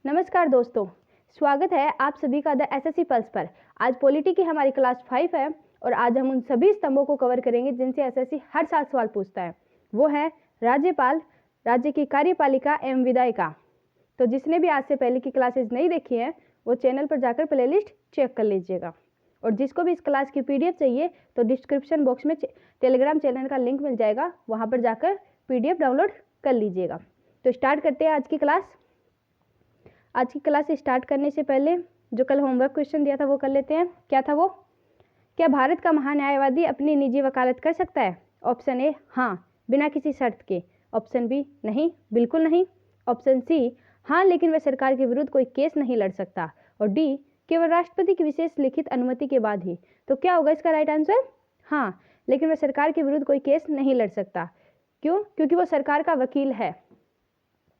नमस्कार दोस्तों, स्वागत है आप सभी का द एसएससी पल्स पर। आज पॉलिटी की हमारी क्लास 5 है और आज हम उन सभी स्तंभों को कवर करेंगे जिनसे एसएससी हर साल सवाल पूछता है। वो है राज्यपाल, राज्य की कार्यपालिका एवं विधायिका। तो जिसने भी आज से पहले की क्लासेज नहीं देखी है वो चैनल पर जाकर प्लेलिस्ट चेक कर लीजिएगा। और जिसको भी इस क्लास की पीडीएफ चाहिए तो डिस्क्रिप्शन बॉक्स में टेलीग्राम चैनल का लिंक मिल जाएगा, वहाँ पर जाकर पीडीएफ डाउनलोड कर लीजिएगा। तो स्टार्ट करते हैं आज की क्लास। आज की क्लास स्टार्ट करने से पहले जो कल होमवर्क क्वेश्चन दिया था वो कर लेते हैं। क्या था वो? क्या भारत का महान्यायवादी अपनी निजी वकालत कर सकता है? ऑप्शन ए हाँ, बिना किसी शर्त के। ऑप्शन बी नहीं, बिल्कुल नहीं। ऑप्शन सी हाँ, लेकिन वह सरकार के विरुद्ध कोई केस नहीं लड़ सकता। और डी केवल राष्ट्रपति की विशेष लिखित अनुमति के बाद ही। तो क्या होगा इसका राइट आंसर? हाँ, लेकिन वह सरकार के विरुद्ध कोई केस नहीं लड़ सकता। क्यों? क्योंकि वो सरकार का वकील है,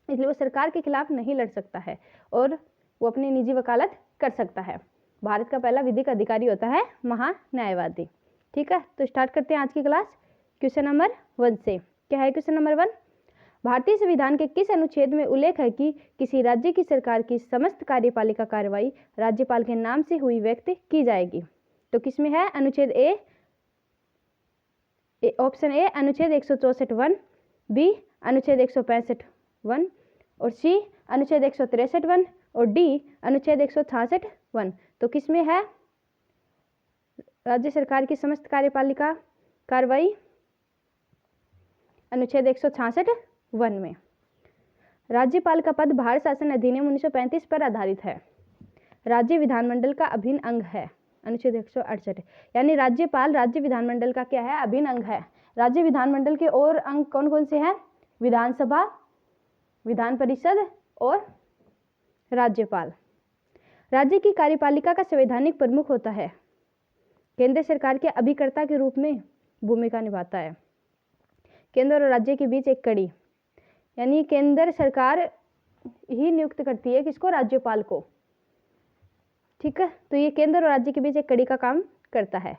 इसलिए वो सरकार के खिलाफ नहीं लड़ सकता है और वो अपनी निजी वकालत कर सकता है। भारत का पहला विधिक अधिकारी होता है महान्यायवादी। ठीक है, तो स्टार्ट करते हैं आज की क्लास क्वेश्चन नंबर 1 से। क्या है क्वेश्चन नंबर 1? भारतीय संविधान के किस अनुच्छेद में उल्लेख है कि किसी राज्य की सरकार की समस्त कार्यपालिका कार्रवाई राज्यपाल के नाम से हुई व्यक्त की जाएगी? तो किसमें है? अनुच्छेद ए, ऑप्शन ए अनुच्छेद 164(1), बी अनुच्छेद 165(1) और सी अनुच्छेद 163(1) और डी अनुच्छेद 166(1). तो किसमें है राज्य सरकार की समस्त कार्यपालिका कार्रवाई? अनुच्छेद 166(1) में। राज्यपाल का पद भारत शासन अधिनियम 1935 पर आधारित है। राज्य विधानमंडल का अभिन्न अंग है। अनुच्छेद 168, यानी राज्यपाल राज्य विधानमंडल का क्या है? अभिन्न अंग है। राज्य विधानमंडल के और अंग कौन कौन से हैं? विधानसभा, विधान परिषद और राज्यपाल। राज्य की कार्यपालिका का संवैधानिक प्रमुख होता है, केंद्र सरकार के अभिकर्ता के रूप में भूमिका निभाता है। केंद्र और राज्य के बीच एक कड़ी, यानी केंद्र सरकार ही नियुक्त करती है किसको? राज्यपाल को। ठीक है, तो ये केंद्र और राज्य के बीच एक कड़ी का काम करता है।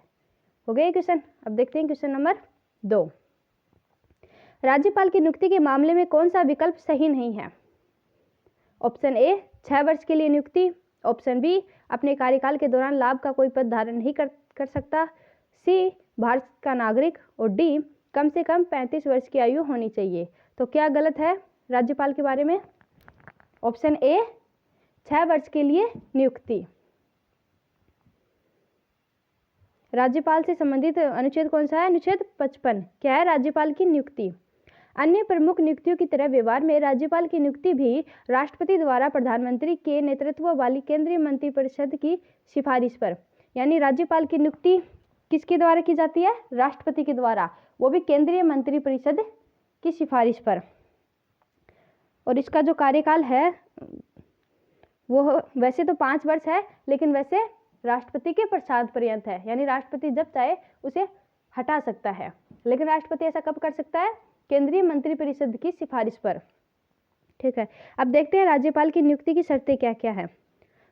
हो गया क्वेश्चन। अब देखते हैं क्वेश्चन नंबर 2। राज्यपाल की नियुक्ति के मामले में कौन सा विकल्प सही नहीं है? ऑप्शन ए 6 वर्ष के लिए नियुक्ति। ऑप्शन बी अपने कार्यकाल के दौरान लाभ का कोई पद धारण नहीं कर सकता। सी भारत का नागरिक। और डी कम से कम 35 वर्ष की आयु होनी चाहिए। तो क्या गलत है राज्यपाल के बारे में? ऑप्शन ए 6 वर्ष के लिए नियुक्ति। राज्यपाल से संबंधित अनुच्छेद कौन सा है? अनुच्छेद 55। क्या है? राज्यपाल की नियुक्ति। अन्य प्रमुख नियुक्तियों की तरह व्यवहार में राज्यपाल की नियुक्ति भी राष्ट्रपति द्वारा प्रधानमंत्री के नेतृत्व वाली केंद्रीय मंत्रिपरिषद की सिफारिश पर, यानी राज्यपाल की नियुक्ति किसके द्वारा की जाती है? राष्ट्रपति के द्वारा, वो भी केंद्रीय मंत्रिपरिषद की सिफारिश पर। और इसका जो कार्यकाल है वो वैसे तो 5 वर्ष है, लेकिन वैसे राष्ट्रपति के प्रसाद पर्यंत है, यानी राष्ट्रपति जब चाहे उसे हटा सकता है। लेकिन राष्ट्रपति ऐसा कब कर सकता है? केंद्रीय मंत्रिपरिषद की सिफारिश पर। ठीक है, अब देखते हैं राज्यपाल की नियुक्ति की शर्तें क्या क्या है।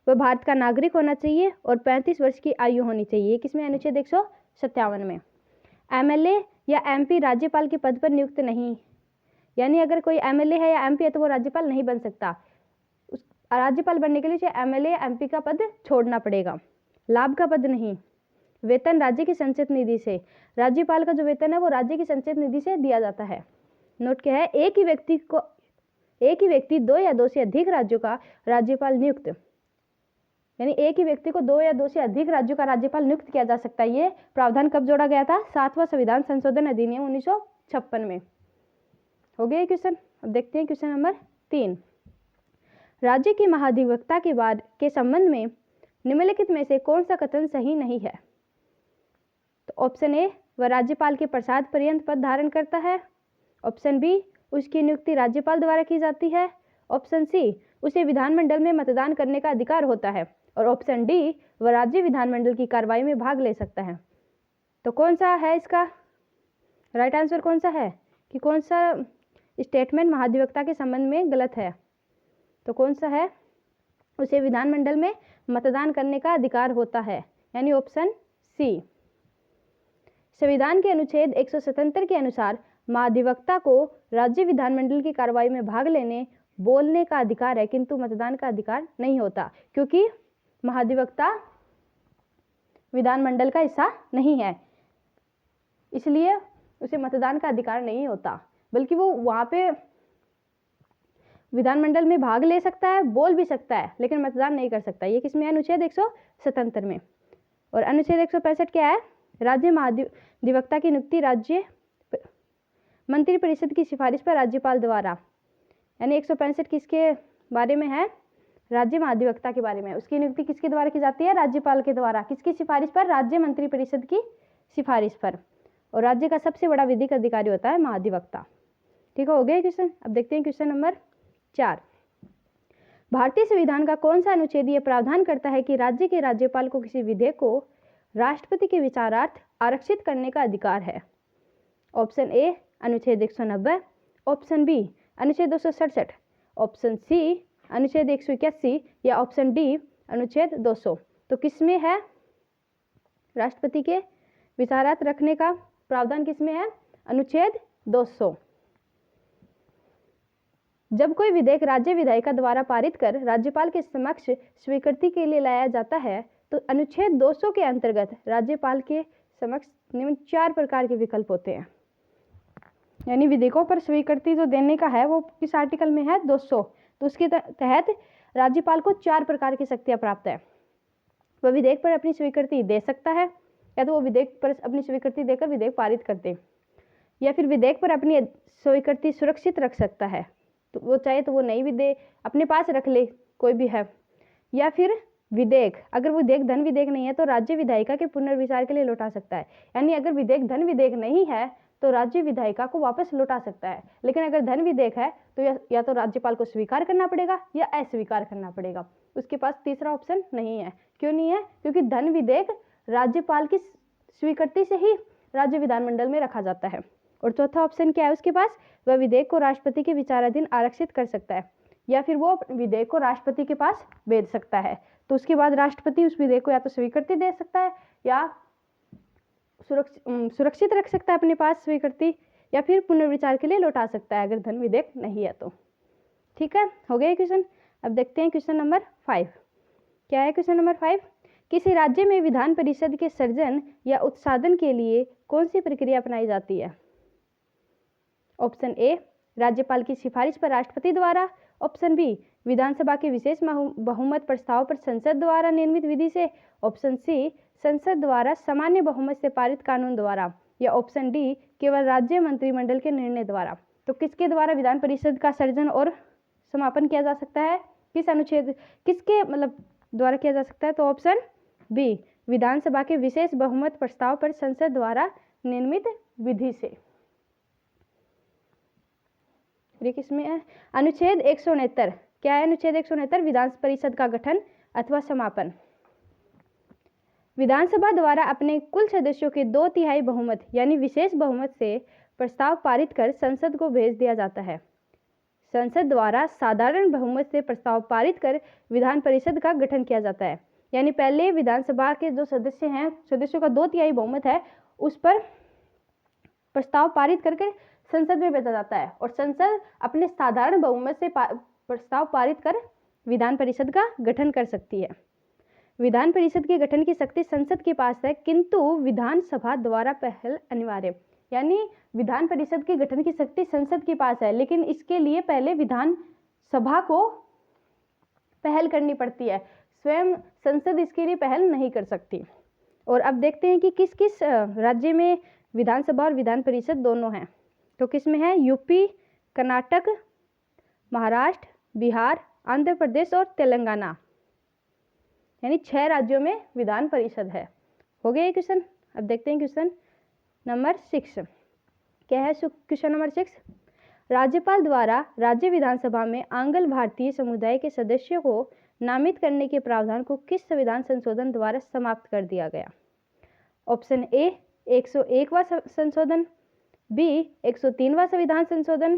वह भारत का नागरिक होना चाहिए और 35 वर्ष की आयु होनी चाहिए। किसमें? अनुच्छेद 157 में। एमएलए या एमपी राज्यपाल के पद पर नियुक्त नहीं, यानी अगर कोई एमएलए है या एमपी है तो वो राज्यपाल नहीं बन सकता। राज्यपाल बनने के लिए उसे एमएलए या एमपी का पद छोड़ना पड़ेगा। लाभ का पद नहीं। वेतन राज्य की संचित निधि से, राज्यपाल का जो वेतन है वो राज्य की संचित निधि से दिया जाता है। नोट क्या है? एक ही व्यक्ति 2 या 2 से अधिक राज्यों का राज्यपाल नियुक्त, यानी एक ही व्यक्ति को 2 या 2 से अधिक राज्यों का राज्यपाल नियुक्त किया जा सकता है। ये प्रावधान कब जोड़ा गया था? 7वां संविधान संशोधन अधिनियम 1956 में। हो गया क्वेश्चन। अब देखते हैं क्वेश्चन नंबर 3। राज्य के महाधिवक्ता के संबंध में निम्नलिखित में से कौन सा कथन सही नहीं है? तो ऑप्शन ए वह राज्यपाल के प्रसाद पर्यंत पद धारण करता है। ऑप्शन बी उसकी नियुक्ति राज्यपाल द्वारा की जाती है। ऑप्शन सी उसे विधानमंडल में मतदान करने का अधिकार होता है। और ऑप्शन डी वह राज्य विधानमंडल की कार्रवाई में भाग ले सकता है। तो कौन सा है इसका राइट आंसर? कौन सा है कि कौन सा स्टेटमेंट महाधिवक्ता के संबंध में गलत है? तो कौन सा है? उसे विधानमंडल में मतदान करने का अधिकार होता है, यानी ऑप्शन सी। संविधान के अनुच्छेद 177 के अनुसार महाधिवक्ता को राज्य विधानमंडल की कार्रवाई में भाग लेने बोलने का अधिकार है किंतु मतदान का अधिकार नहीं होता, क्योंकि महाधिवक्ता विधानमंडल का हिस्सा नहीं है, इसलिए उसे मतदान का अधिकार नहीं होता, बल्कि वो वहाँ पे विधानमंडल में भाग ले सकता है, बोल भी सकता है, लेकिन मतदान नहीं कर सकता। ये किसमें है? अनुच्छेद 177 में। और अनुच्छेद 165 क्या है? राज्य महाधिवक्ता की नियुक्ति राज्य मंत्रिपरिषद की सिफारिश पर राज्यपाल द्वारा, यानी 165 किसके बारे में है? राज्य महाधिवक्ता के बारे में। उसकी नियुक्ति किसके द्वारा की जाती है? राज्यपाल के द्वारा। किसकी सिफारिश पर? राज्य मंत्रिपरिषद की सिफारिश पर। और राज्य का सबसे बड़ा विधिक अधिकारी होता है महाधिवक्ता। ठीक हो गया क्वेश्चन। अब देखते हैं क्वेश्चन नंबर 4। भारतीय संविधान का कौन सा अनुच्छेद यह प्रावधान करता है कि राज्य के राज्यपाल को किसी विधेयक को राष्ट्रपति के विचारार्थ आरक्षित करने का अधिकार है? ऑप्शन ए अनुच्छेद 190, ऑप्शन बी अनुच्छेद 267, ऑप्शन सी अनुच्छेद 181 या ऑप्शन डी अनुच्छेद 200। तो किसमें है राष्ट्रपति के विचारार्थ रखने का प्रावधान? किसमें है? अनुच्छेद 200। जब कोई विधेयक राज्य विधायिका द्वारा पारित कर राज्यपाल के समक्ष स्वीकृति के लिए लाया जाता है तो अनुच्छेद 200 के अंतर्गत राज्यपाल के समक्ष निम्न 4 प्रकार के विकल्प होते हैं। यानी विधेयकों पर स्वीकृति जो देने का है वो किस आर्टिकल में है? 200। तो उसके तहत राज्यपाल को 4 प्रकार की शक्तियां प्राप्त है। वह विधेयक पर अपनी स्वीकृति दे सकता है, या तो वो विधेयक पर अपनी स्वीकृति देकर विधेयक पारित कर दे, या फिर विधेयक पर अपनी स्वीकृति सुरक्षित रख सकता है, तो वो चाहे तो वो नई विधेयक अपने पास रख ले, कोई भी है, या फिर विधेयक, अगर वो विधेयक धन विधेयक नहीं है तो राज्य विधायिका के पुनर्विचार के लिए लौटा सकता है। यानी अगर विधेयक धन विधेयक नहीं है तो राज्य विधायिका को वापस लौटा सकता है, लेकिन अगर धन विधेयक है तो या तो राज्यपाल को स्वीकार करना पड़ेगा या अस्वीकार करना पड़ेगा। उसके पास तीसरा ऑप्शन नहीं है। क्यों नहीं है? क्योंकि धन विधेयक राज्यपाल की स्वीकृति से ही राज्य विधानमंडल में रखा जाता है। और चौथा ऑप्शन क्या है उसके पास? वह विधेयक को राष्ट्रपति के विचाराधीन आरक्षित कर सकता है, या फिर वो विधेयक को राष्ट्रपति के पास भेज सकता है, तो उसके बाद राष्ट्रपति उस विधेयक को या तो स्वीकृति दे सकता है या सुरक्षित रख सकता है अपने पास स्वीकृति, या फिर पुनर्विचार के लिए लौटा सकता है अगर धन विधेयक नहीं है तो। ठीक है, हो गया क्वेश्चन। अब देखते हैं क्वेश्चन नंबर 5। क्या है क्वेश्चन नंबर 5? किसी राज्य में विधान परिषद के सृजन या उत्साधन के लिए कौन सी प्रक्रिया अपनाई जाती है? ऑप्शन ए राज्यपाल की सिफारिश पर राष्ट्रपति द्वारा, ऑप्शन बी विधानसभा के विशेष बहुमत प्रस्ताव पर संसद द्वारा निर्मित विधि से, ऑप्शन सी संसद द्वारा सामान्य बहुमत से पारित कानून द्वारा, या ऑप्शन डी केवल राज्य मंत्रिमंडल के निर्णय द्वारा। तो किसके द्वारा विधान परिषद का सृजन और समापन किया जा सकता है? किस अनुच्छेद किसके द्वारा किया जा सकता है? तो ऑप्शन बी विधानसभा के विशेष बहुमत प्रस्ताव पर संसद द्वारा निर्मित विधि से। किसमें है? अनुच्छेद 169। क्या है अनुच्छेद 169? विधान परिषद का गठन अथवा समापन। विधानसभा द्वारा अपने कुल सदस्यों के 2/3 बहुमत यानी विशेष बहुमत से प्रस्ताव पारित कर संसद को भेज दिया जाता है। संसद द्वारा साधारण बहुमत से प्रस्ताव पारित कर विधान परिषद का गठन किया जाता है। यानी पहले विधानसभा के जो सदस्य हैं, सदस्यों का 2/3 बहुमत है, उस पर प्रस्ताव पारित करके संसद में भेजा जाता है, और संसद अपने साधारण बहुमत से प्रस्ताव पारित कर विधान परिषद का गठन कर सकती है। विधान परिषद के गठन की शक्ति संसद के पास है, किंतु विधानसभा द्वारा पहल अनिवार्य। यानी विधान परिषद के गठन की शक्ति संसद के पास है, लेकिन इसके लिए पहले विधानसभा को पहल करनी पड़ती है, स्वयं संसद इसके लिए पहल नहीं कर सकती। और अब देखते हैं कि किस किस राज्य में विधानसभा और विधान परिषद दोनों हैं। तो किस में है? यूपी, कर्नाटक, महाराष्ट्र, बिहार, आंध्र प्रदेश और तेलंगाना, यानी 6 राज्यों में विधान परिषद है। हो गया ये क्वेश्चन। अब देखते हैं क्वेश्चन नंबर 6। क्या है क्वेश्चन नंबर 6? राज्यपाल द्वारा राज्य विधानसभा में आंग्ल भारतीय समुदाय के सदस्यों को नामित करने के प्रावधान को किस संविधान संशोधन द्वारा समाप्त कर दिया गया? ऑप्शन ए 101वां संशोधन, बी 103वां संविधान संशोधन,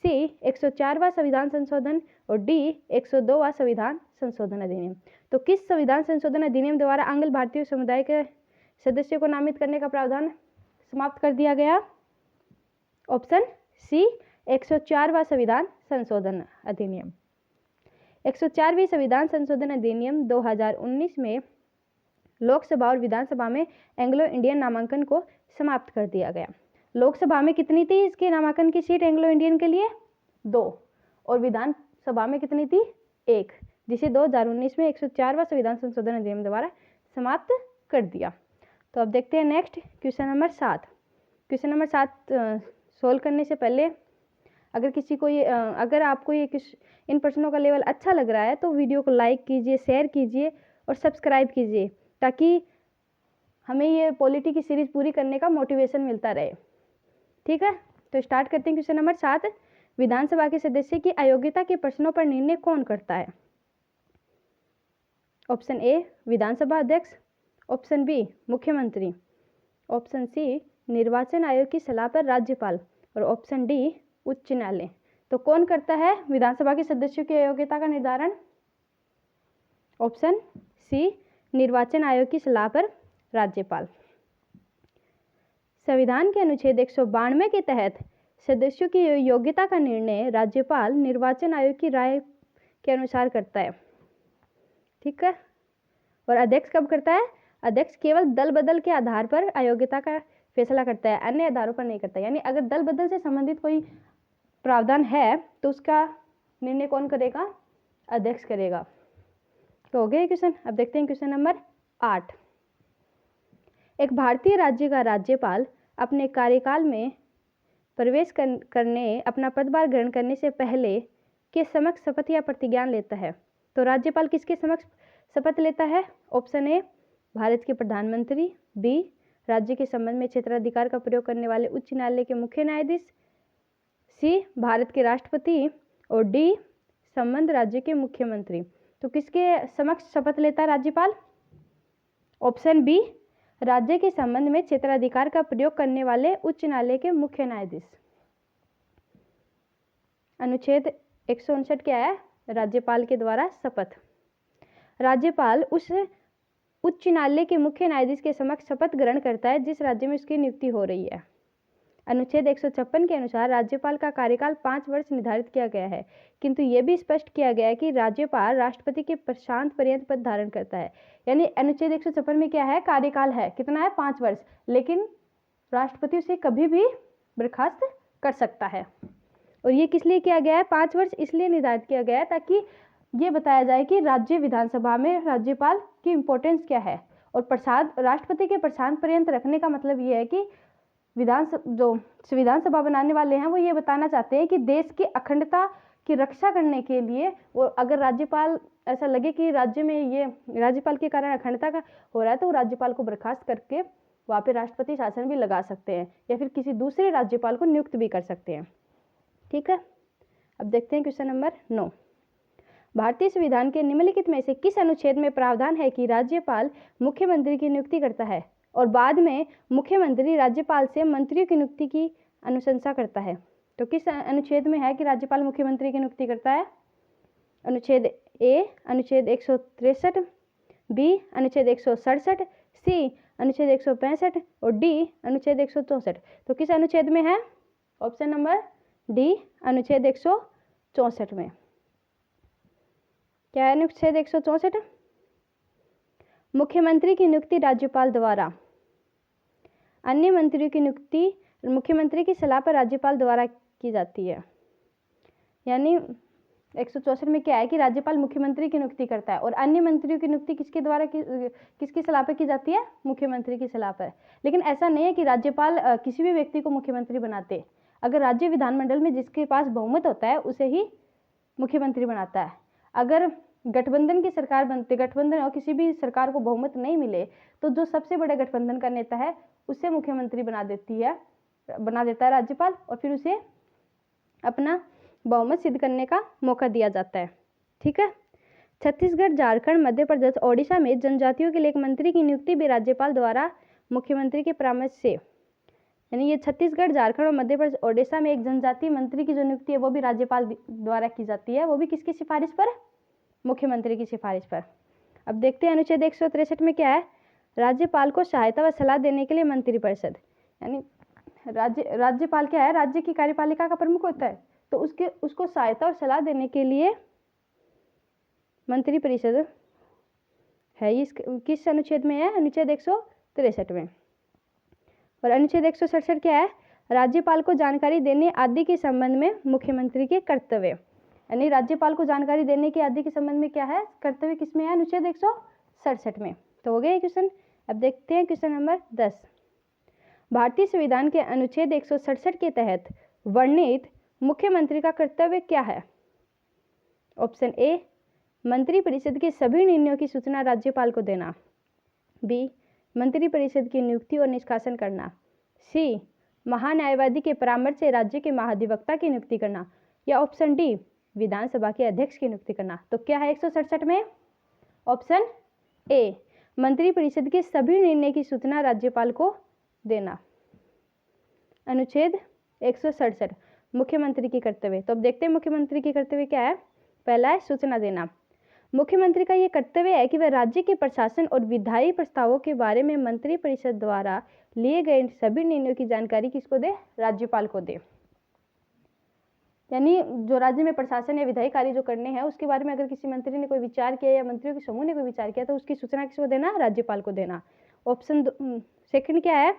सी 104वां संविधान संशोधन और डी 102वां संविधान संशोधन अधिनियम। तो किस संविधान संशोधन अधिनियम द्वारा आंग्ल भारतीय समुदाय के सदस्यों को नामित करने का प्रावधान समाप्त कर दिया गया? ऑप्शन सी 104वां संविधान संशोधन अधिनियम। 104वीं संविधान संशोधन अधिनियम 2019 में लोकसभा और विधानसभा में एंग्लो इंडियन नामांकन को समाप्त कर दिया गया। लोकसभा में कितनी थी इसके नामांकन की सीट एंग्लो इंडियन के लिए? 2, और विधानसभा में कितनी थी? 1, जिसे 2019 में 104वां संविधान संशोधन अधिनियम द्वारा समाप्त कर दिया। तो अब देखते हैं next question number 7। Question number 7 solve करने से पहले अगर आपको इन प्रश्नों का लेवल अच्छा लग रहा है तो वीडियो को लाइक कीजिए, शेयर कीजिए और सब्सक्राइब कीजिए, ताकि हमें ये पॉलिटी की सीरीज पूरी करने का मोटिवेशन मिलता रहे। ठीक है, तो स्टार्ट करते हैं क्वेश्चन नंबर 7। विधानसभा के सदस्य की अयोग्यता के प्रश्नों पर निर्णय कौन करता है? ऑप्शन ए विधानसभा अध्यक्ष, ऑप्शन बी मुख्यमंत्री, ऑप्शन सी निर्वाचन आयोग की सलाह पर राज्यपाल और ऑप्शन डी उच्च न्यायालय। तो कौन करता है विधानसभा के सदस्यों की अयोग्यता का निर्धारण? ऑप्शन सी निर्वाचन आयोग की सलाह पर राज्यपाल। संविधान के अनुच्छेद 192 के तहत सदस्यों की योग्यता का निर्णय राज्यपाल निर्वाचन आयोग की राय के अनुसार करता है। ठीक है, और अध्यक्ष कब करता है? अध्यक्ष केवल दल बदल के आधार पर अयोग्यता का फैसला करता है, अन्य आधारों पर नहीं करता। यानी अगर दल बदल से संबंधित कोई प्रावधान है तो उसका निर्णय कौन करेगा? अध्यक्ष करेगा। तो हो गया क्वेश्चन। अब देखते हैं क्वेश्चन नंबर 8। एक भारतीय राज्य का राज्यपाल अपने कार्यकाल में प्रवेश करने अपना पदभार ग्रहण करने से पहले के समक्ष शपथ या प्रतिज्ञान लेता है। तो राज्यपाल किसके समक्ष शपथ लेता है? ऑप्शन ए भारत के प्रधानमंत्री, बी राज्य के संबंध में क्षेत्राधिकार का प्रयोग करने वाले उच्च न्यायालय के मुख्य न्यायाधीश, सी भारत के राष्ट्रपति और डी संबंध राज्य के मुख्यमंत्री। तो किसके समक्ष शपथ लेता है राज्यपाल? ऑप्शन बी राज्य के संबंध में क्षेत्राधिकार का प्रयोग करने वाले उच्च न्यायालय के मुख्य न्यायाधीश। अनुच्छेद 159 क्या है? राज्यपाल के द्वारा शपथ। राज्यपाल उस उच्च न्यायालय के मुख्य न्यायाधीश के समक्ष शपथ ग्रहण करता है जिस राज्य में उसकी नियुक्ति हो रही है। अनुच्छेद 156 के अनुसार राज्यपाल का कार्यकाल 5 वर्ष निर्धारित किया गया है, किंतु यह भी स्पष्ट किया गया है कि राज्यपाल राष्ट्रपति के प्रशांत पर्यंत पद धारण करता है। यानी अनुच्छेद 156 में क्या है? कार्यकाल है, कितना है? 5 वर्ष, लेकिन राष्ट्रपति उसे कभी भी बर्खास्त कर सकता है। और ये किस लिए किया गया है? 5 वर्ष इसलिए निर्धारित किया गया है ताकि ये बताया जाए कि राज्य विधानसभा में राज्यपाल की इम्पोर्टेंस क्या है। और राष्ट्रपति के प्रशांत पर्यंत रखने का मतलब ये है कि जो संविधान सभा बनाने वाले हैं वो ये बताना चाहते हैं कि देश की अखंडता की रक्षा करने के लिए, वो अगर राज्यपाल ऐसा लगे कि राज्य में ये राज्यपाल के कारण अखंडता का हो रहा है तो वो राज्यपाल को बर्खास्त करके वहाँ पे राष्ट्रपति शासन भी लगा सकते हैं या फिर किसी दूसरे राज्यपाल को नियुक्त भी कर सकते हैं। ठीक है, अब देखते हैं क्वेश्चन नंबर 9। भारतीय संविधान के निम्नलिखित में से किस अनुच्छेद में प्रावधान है कि राज्यपाल मुख्यमंत्री की नियुक्ति करता है और बाद में मुख्यमंत्री राज्यपाल से मंत्रियों की नियुक्ति की अनुशंसा करता है? तो किस अनुच्छेद में है कि राज्यपाल मुख्यमंत्री की नियुक्ति करता है? अनुच्छेद ए अनुच्छेद 163, बी अनुच्छेद 167, सी अनुच्छेद 165 और डी अनुच्छेद 164। तो किस अनुच्छेद में है? ऑप्शन नंबर डी अनुच्छेद 164 में। क्या है अनुच्छेद 164? मुख्यमंत्री की नियुक्ति राज्यपाल द्वारा, अन्य मंत्रियों की नियुक्ति मुख्यमंत्री की सलाह पर राज्यपाल द्वारा की जाती है। यानी 164 में क्या है कि राज्यपाल मुख्यमंत्री की नियुक्ति करता है और अन्य मंत्रियों की नियुक्ति किसके द्वारा किसकी सलाह पर की जाती है? मुख्यमंत्री की सलाह पर। लेकिन ऐसा नहीं है कि राज्यपाल किसी भी व्यक्ति को मुख्यमंत्री बनाते। अगर राज्य विधानमंडल में जिसके पास बहुमत होता है उसे ही मुख्यमंत्री बनाता है। अगर गठबंधन की सरकार बनती, गठबंधन और किसी भी सरकार को बहुमत नहीं मिले तो जो सबसे बड़े गठबंधन का नेता है उसे मुख्यमंत्री बना देता है राज्यपाल, और फिर उसे अपना बहुमत सिद्ध करने का मौका दिया जाता है। ठीक है, छत्तीसगढ़, झारखंड, मध्य प्रदेश, ओडिशा में जनजातियों के लिए एक मंत्री की नियुक्ति भी राज्यपाल द्वारा मुख्यमंत्री के परामर्श से, यानी ये छत्तीसगढ़, झारखंड और मध्य प्रदेश, ओडिशा में एक जनजातीय मंत्री की जो नियुक्ति है वो भी राज्यपाल द्वारा की जाती है, वो भी किसकी सिफारिश पर? मुख्यमंत्री की सिफारिश पर। अब देखते हैं अनुच्छेद 163 में क्या है? राज्यपाल को सहायता व सलाह देने के लिए मंत्रिपरिषद, यानी राज्यपाल क्या है? राज्य की कार्यपालिका का प्रमुख होता है, तो उसको सहायता और सलाह देने के लिए मंत्रिपरिषद है। ये किस अनुच्छेद में है? अनुच्छेद 163 में। और अनुच्छेद 167 क्या है? राज्यपाल को जानकारी देने आदि के संबंध में मुख्यमंत्री के कर्तव्य, यानी राज्यपाल को जानकारी देने के आदि के संबंध में क्या है कर्तव्य, किसमें है? अनुच्छेद 167 में। तो हो गया ये क्वेश्चन। अब देखते हैं क्वेश्चन नंबर 10। भारतीय संविधान के अनुच्छेद 167 के तहत वर्णित मुख्यमंत्री का कर्तव्य क्या है? ऑप्शन ए, मंत्रिपरिषद के सभी निर्णयों की सूचना राज्यपाल को देना। बी, मंत्रिपरिषद की नियुक्ति और निष्कासन करना। सी, महान्यायवादी के परामर्श से राज्य के महाधिवक्ता की नियुक्ति करना। या ऑप्शन डी, विधानसभा के अध्यक्ष की नियुक्ति करना। तो क्या है 167 में? ऑप्शन ए, मंत्रिपरिषद के सभी निर्णय की सूचना राज्यपाल को देना। अनुच्छेद 167 मुख्यमंत्री की कर्तव्य। तो अब देखते हैं मुख्यमंत्री की कर्तव्य क्या है। पहला है सूचना देना। मुख्यमंत्री का यह कर्तव्य है कि वह राज्य के प्रशासन और विधायी प्रस्तावों के बारे में मंत्रिपरिषद द्वारा लिए गए सभी निर्णयों की जानकारी किसको दे? राज्यपाल को दे। यानी जो राज्य में प्रशासन या विधायी कार्य जो करने हैं उसके बारे में अगर किसी मंत्री ने कोई विचार किया या मंत्रियों के समूह ने कोई विचार किया तो उसकी सूचना किसको देना? राज्यपाल को देना। ऑप्शन सेकंड क्या है?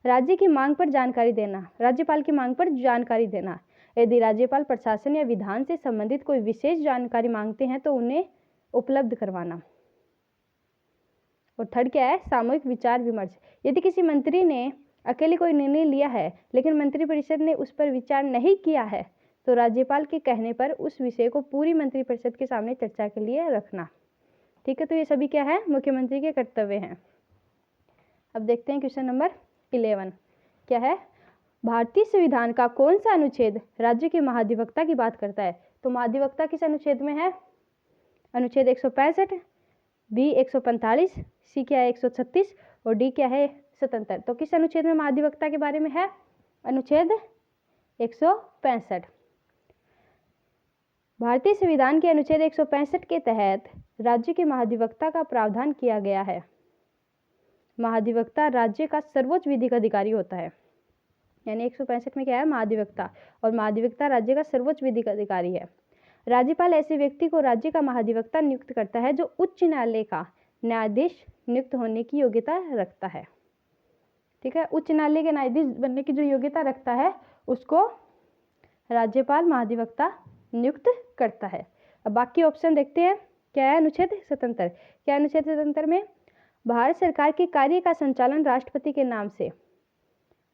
राज्य की मांग पर जानकारी देना। राज्यपाल की मांग पर जानकारी देना। यदि राज्यपाल प्रशासन या विधान से संबंधित कोई विशेष जानकारी मांगते हैं तो उन्हें उपलब्ध करवाना। और थर्ड क्या है? सामूहिक विचार विमर्श। यदि किसी मंत्री ने अकेले कोई निर्णय लिया है लेकिन मंत्रिपरिषद ने उस पर विचार नहीं किया है तो राज्यपाल के कहने पर उस विषय को पूरी मंत्रिपरिषद के सामने चर्चा के लिए रखना। ठीक है, तो ये सभी क्या है? मुख्यमंत्री के कर्तव्य हैं। अब देखते हैं क्वेश्चन नंबर 11 क्या है? भारतीय संविधान का कौन सा अनुच्छेद राज्य के महाधिवक्ता की बात करता है? तो महाधिवक्ता किस अनुच्छेद में है? अनुच्छेद 165, बी 145, सी क्या है 136 और डी क्या है 77। तो किस अनुच्छेद में महाधिवक्ता के बारे में है? अनुच्छेद 165। भारतीय संविधान के अनुच्छेद 165 के तहत राज्य के महाधिवक्ता का प्रावधान किया गया है। महाधिवक्ता राज्य का सर्वोच्च विधिक अधिकारी होता है। यानी 165 में क्या है? महाधिवक्ता। और महाधिवक्ता राज्य का सर्वोच्च विधिक अधिकारी है। राज्यपाल ऐसे व्यक्ति को राज्य का महाधिवक्ता नियुक्त करता है जो उच्च न्यायालय का न्यायाधीश नियुक्त होने की योग्यता रखता है। ठीक है, उच्च न्यायालय के न्यायाधीश बनने की जो योग्यता रखता है उसको राज्यपाल महाधिवक्ता नियुक्त करता है। अब बाकी ऑप्शन देखते हैं। क्या है? अनुच्छेद 77। क्या है अनुच्छेद 77 में? भारत सरकार के कार्य का संचालन राष्ट्रपति के नाम से,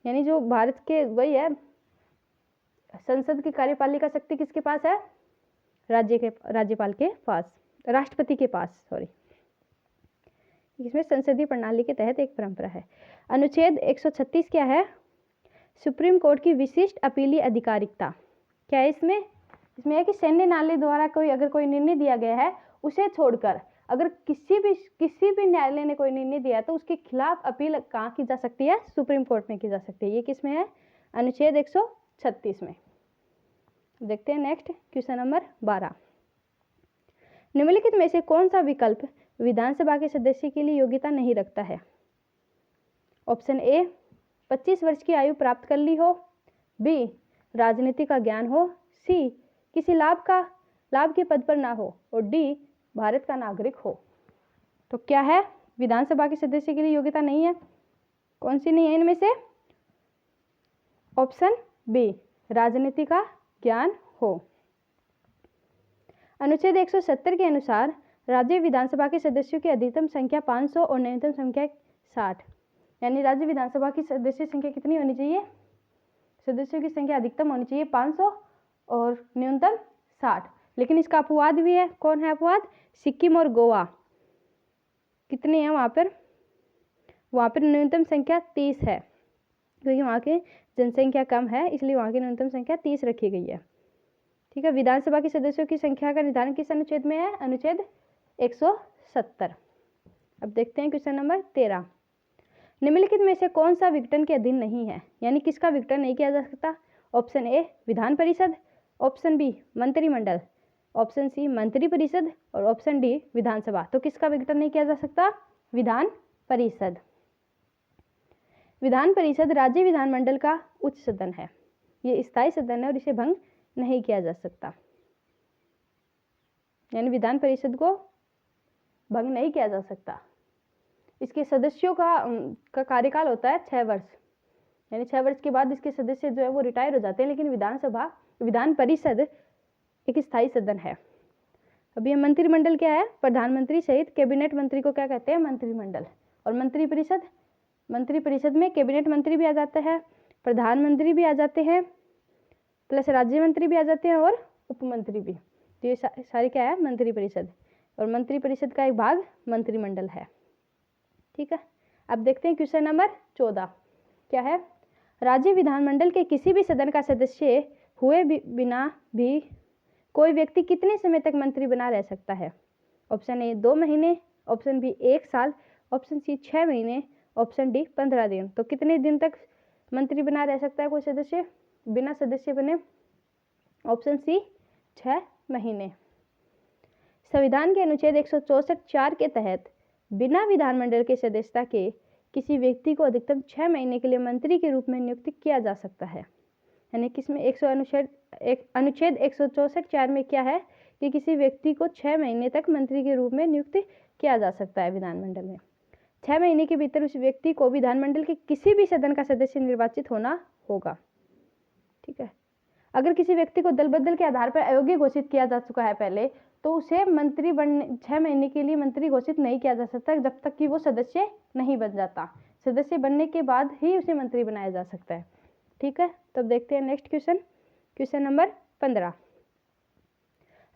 यानी जो भारत के वही है संसद की कार्यपालिका शक्ति किसके पास है? राज्यपाल के पास, राष्ट्रपति के पास, सॉरी। इसमें संसदीय प्रणाली के तहत एक परंपरा है। अनुच्छेद 136 क्या है? सुप्रीम कोर्ट की विशिष्ट अपीली अधिकारिकता। क्या है इसमें? इसमें है कि सैन्य न्यायालय द्वारा अगर कोई निर्णय दिया गया है उसे छोड़कर अगर किसी भी न्यायालय ने कोई निर्णय दिया तो उसके खिलाफ अपील कहाँ की जा सकती है? सुप्रीम कोर्ट में की जा सकती है। ये किस में है? अनुच्छेद 136 में। देखते हैं नेक्स्ट क्वेश्चन नंबर 12। निम्नलिखित में से कौन सा विकल्प विधानसभा के सदस्य के लिए योग्यता नहीं रखता है? ऑप्शन ए, 25 वर्ष की आयु प्राप्त कर ली हो। बी, राजनीति का ज्ञान हो। सी, किसी लाभ के पद पर ना हो। और डी, भारत का नागरिक हो। तो क्या है? विधानसभा के सदस्य के लिए योग्यता नहीं है। कौन सी नहीं है इनमें से? ऑप्शन बी, राजनीति का ज्ञान हो। अनुच्छेद 170 के अनुसार राज्य विधानसभा के सदस्यों की अधिकतम संख्या 500 और न्यूनतम संख्या 60। यानी राज्य विधानसभा की सदस्य संख्या कितनी होनी चाहिए? सदस्यों की संख्या अधिकतम होनी चाहिए 500 और न्यूनतम 60। लेकिन इसका अपवाद भी है। कौन है अपवाद? सिक्किम और गोवा। कितनी है वहाँ पर न्यूनतम संख्या 30 है, क्योंकि वहाँ की जनसंख्या कम है इसलिए वहाँ की न्यूनतम संख्या 30 रखी गई है। ठीक है, विधानसभा के सदस्यों की संख्या का निर्धारण किस अनुच्छेद में है? अनुच्छेद 170। अब देखते हैं क्वेश्चन नंबर 13। निम्नलिखित में से कौन सा विघटन के अधीन नहीं है? यानी किसका विघटन नहीं किया जा सकता? Option A, Vidhan Parishad. Option B, मंत्रिमंडल। ऑप्शन सी, मंत्रिपरिषद। और ऑप्शन डी, विधानसभा। तो किसका विघटन नहीं किया जा सकता? विधान परिषद। विधान परिषद राज्य विधानमंडल का उच्च सदन है। ये स्थायी सदन है और इसे भंग नहीं किया जा सकता, यानी विधान परिषद को भंग नहीं किया जा सकता। इसके सदस्यों का कार्यकाल होता है 6 वर्ष, यानी 6 वर्ष के बाद इसके सदस्य जो है वो रिटायर हो जाते हैं, लेकिन विधान परिषद एक स्थायी सदन है। अभी ये मंत्रिमंडल क्या है? प्रधानमंत्री सहित कैबिनेट मंत्री को क्या कहते हैं? मंत्रिमंडल। और मंत्री परिषद में कैबिनेट मंत्री भी आ जाता है, प्रधानमंत्री भी आ जाते हैं, प्लस राज्य मंत्री भी आ जाते हैं और उप मंत्री भी। तो ये सारी क्या है? मंत्री परिषद। और मंत्री परिषद का एक भाग मंत्रिमंडल है। ठीक है, अब देखते हैं क्वेश्चन नंबर 14 क्या है? राज्य विधानमंडल के किसी भी सदन का सदस्य हुए बिना भी कोई व्यक्ति कितने समय तक मंत्री बना रह सकता है? ऑप्शन ए 2 महीने, ऑप्शन बी 1 साल, ऑप्शन सी 6 महीने, ऑप्शन डी 15 दिन। तो कितने दिन तक मंत्री बना रह सकता है कोई सदस्य बिना सदस्य बने? ऑप्शन सी 6 महीने। संविधान के अनुच्छेद 164(4) के तहत बिना विधानमंडल के सदस्यता के किसी व्यक्ति को अधिकतम 6 महीने के लिए मंत्री के रूप में नियुक्त किया जा सकता है। यानी किसमें अनुच्छेद 164(4) में क्या है कि किसी व्यक्ति को 6 महीने तक मंत्री के रूप में नियुक्त किया जा सकता है विधानमंडल में। 6 महीने के भीतर उस व्यक्ति को विधानमंडल के किसी भी सदन का सदस्य निर्वाचित होना होगा। ठीक है, अगर किसी व्यक्ति को दल बदल के आधार पर अयोग्य घोषित किया जा चुका है पहले, तो उसे मंत्री बनने 6 महीने के लिए मंत्री घोषित नहीं किया जा सकता जब तक कि वो सदस्य नहीं बन जाता। सदस्य बनने के बाद ही उसे मंत्री बनाया जा सकता है। ठीक है, तो अब देखते हैं नेक्स्ट क्वेश्चन नंबर 15।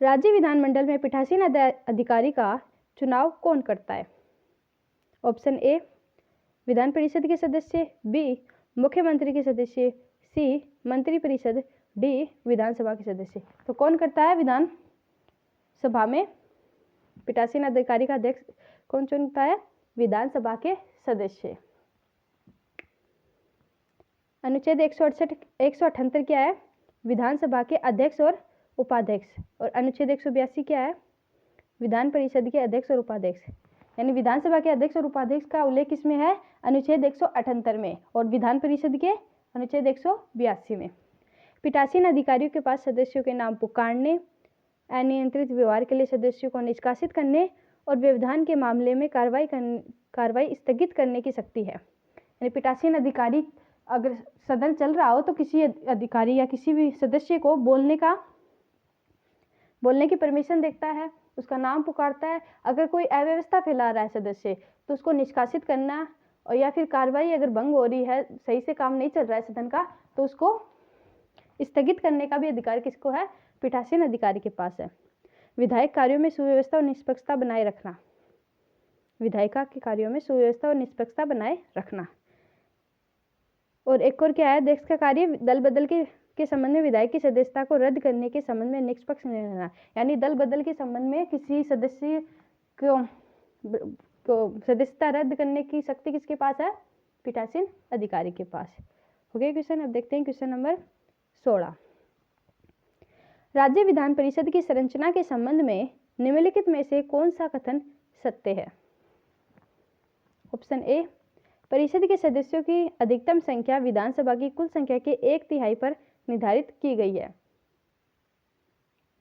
राज्य विधानमंडल में पीठासीन अधिकारी का चुनाव कौन करता है? ऑप्शन ए विधान परिषद के सदस्य, बी मुख्यमंत्री के सदस्य, सी मंत्री परिषद, डी विधानसभा के सदस्य। तो कौन करता है विधान सभा में पीठासीन अधिकारी का अध्यक्ष कौन चुनता है? विधानसभा के सदस्य। अनुच्छेद 178 क्या है? विधानसभा के अध्यक्ष और उपाध्यक्ष। और अनुच्छेद 182 क्या है? विधान परिषद के अध्यक्ष और उपाध्यक्ष। यानी विधानसभा के अध्यक्ष और उपाध्यक्ष का उल्लेख किसमें है? अनुच्छेद 178 में, और विधान परिषद के अनुच्छेद 182 में। पीठासीन अधिकारियों के पास सदस्यों के नाम पुकारने, अनियंत्रित व्यवहार के लिए सदस्यों को निष्कासित करने और व्यवधान के मामले में कार्रवाई स्थगित करने की शक्ति है। यानी पीठासीन अधिकारी अगर सदन चल रहा हो तो किसी अधिकारी या किसी भी सदस्य को बोलने की परमिशन देता है, उसका नाम पुकारता है। अगर कोई अव्यवस्था फैला रहा है सदस्य तो उसको निष्कासित करना, और या फिर कार्रवाई अगर भंग हो रही है, सही से काम नहीं चल रहा है सदन का, तो उसको स्थगित करने का भी अधिकार किसको है? पीठासीन अधिकारी के पास है। विधायक कार्यों में सुव्यवस्था और निष्पक्षता बनाए रखना, विधायिका के कार्यों में सुव्यवस्था और निष्पक्षता बनाए रखना। और एक और क्या है? अध्यक्ष का कार्य दल बदल के संबंध में विधायक की सदस्यता को रद्द करने के संबंध में निष्पक्ष निर्णय लेना। यानी दल बदल के संबंध में किसी सदस्य को सदस्यता रद्द करने की शक्ति किसके पास है? पीठासीन अधिकारी के पास। हो गया क्वेश्चन। अब देखते हैं क्वेश्चन नंबर 16। राज्य विधान परिषद की संरचना के संबंध में निम्नलिखित में से कौन सा कथन सत्य है? ऑप्शन ए परिषद के सदस्यों की अधिकतम संख्या विधानसभा की कुल संख्या के 1/3 पर निर्धारित की गई है।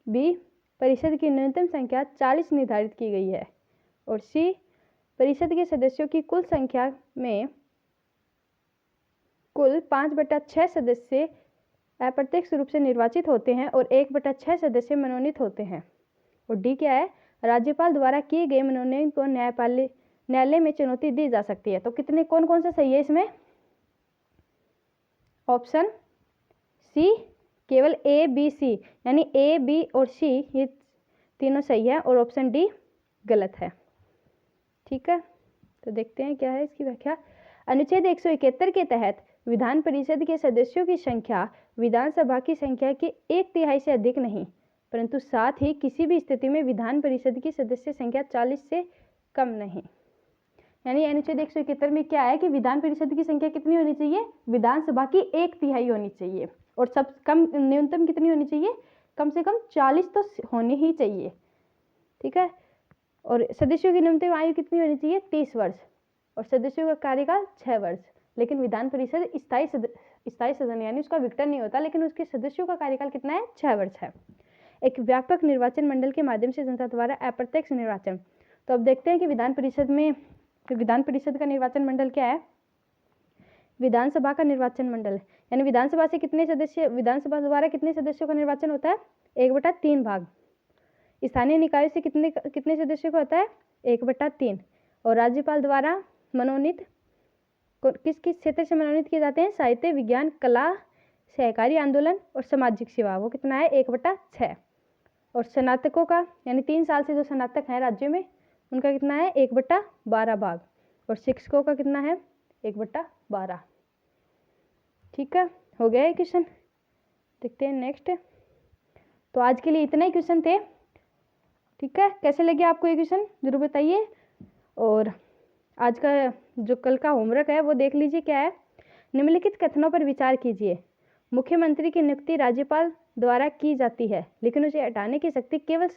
बी परिषद की न्यूनतम संख्या 40 निर्धारित की गई है। और सी परिषद के सदस्यों की कुल संख्या में कुल 5/6 सदस्य अप्रत्यक्ष रूप से निर्वाचित होते हैं और 1/6 सदस्य मनोनीत होते हैं। और डी क्या है? राज्यपाल द्वारा किए गए मनोनयन को न्यायालय में चुनौती दी जा सकती है। तो कौन सा सही है इसमें? ऑप्शन सी केवल ए बी सी, यानी ए बी और सी ये तीनों सही है, और ऑप्शन डी गलत है। ठीक है, तो देखते हैं क्या है इसकी व्याख्या। अनुच्छेद 171 के तहत विधान परिषद के सदस्यों की संख्या विधानसभा की संख्या के 1/3 से अधिक नहीं, परंतु साथ ही किसी भी स्थिति में विधान परिषद की सदस्य संख्या 40 से कम नहीं। यानी अनुच्छेद 171 में क्या है कि विधान परिषद की संख्या कितनी होनी चाहिए? विधानसभा की 1/3 होनी चाहिए। और सब कम न्यूनतम कितनी होनी चाहिए? कम से कम 40 तो होनी ही चाहिए। ठीक है, और सदस्यों की न्यूनतम आयु कितनी होनी चाहिए? 30 वर्ष, और सदस्यों का कार्यकाल 6 वर्ष। लेकिन विधान परिषद स्थायी सदन यानी उसका विघटन नहीं होता, लेकिन उसके सदस्यों का कार्यकाल कितना है, 6 वर्ष है। एक व्यापक निर्वाचन मंडल के माध्यम से जनता द्वारा अप्रत्यक्ष निर्वाचन। तो अब देखते हैं कि विधान परिषद का निर्वाचन मंडल क्या है। विधानसभा का निर्वाचन मंडल यानी विधानसभा से कितने सदस्य, विधानसभा द्वारा कितने सदस्यों का निर्वाचन होता है, 1/3 भाग। स्थानीय निकायों से कितने सदस्यों का होता है, 1/3। और राज्यपाल द्वारा मनोनीत किस किस क्षेत्र से मनोनीत किए जाते हैं, साहित्य, विज्ञान, कला, सहकारी आंदोलन और सामाजिक सेवा, वो कितना है, 1/6। और स्नातकों का यानी 3 साल से जो स्नातक हैं राज्य में, उनका कितना है, 1/12 भाग। और शिक्षकों का कितना है, 1/12। ठीक है, हो गया है क्वेश्चन। देखते हैं नेक्स्ट। तो आज के लिए इतना ही क्वेश्चन थे। ठीक है, कैसे लगे आपको ये क्वेश्चन जरूर बताइए। और आज का जो कल का होमवर्क है वो देख लीजिए क्या है। निम्नलिखित कथनों पर विचार कीजिए। मुख्यमंत्री की नियुक्ति राज्यपाल द्वारा की जाती है, लेकिन उसे हटाने की शक्ति केवल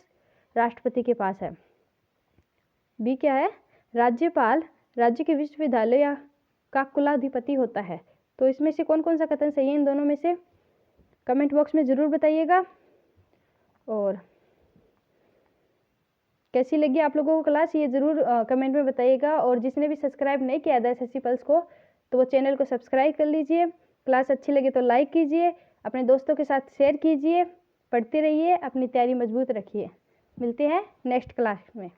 राष्ट्रपति के पास है। बी क्या है, राज्यपाल राज्य के विश्वविद्यालय का कुलाधिपति होता है। तो इसमें से कौन कौन सा कथन सही है इन दोनों में से, कमेंट बॉक्स में जरूर बताइएगा। और कैसी लगी आप लोगों को क्लास, ये जरूर कमेंट में बताइएगा। और जिसने भी सब्सक्राइब नहीं किया था एसएससी पल्स को, तो वो चैनल को सब्सक्राइब कर लीजिए। क्लास अच्छी लगे तो लाइक कीजिए, अपने दोस्तों के साथ शेयर कीजिए। पढ़ते रहिए, अपनी तैयारी मजबूत रखिए। मिलते हैं नेक्स्ट क्लास में।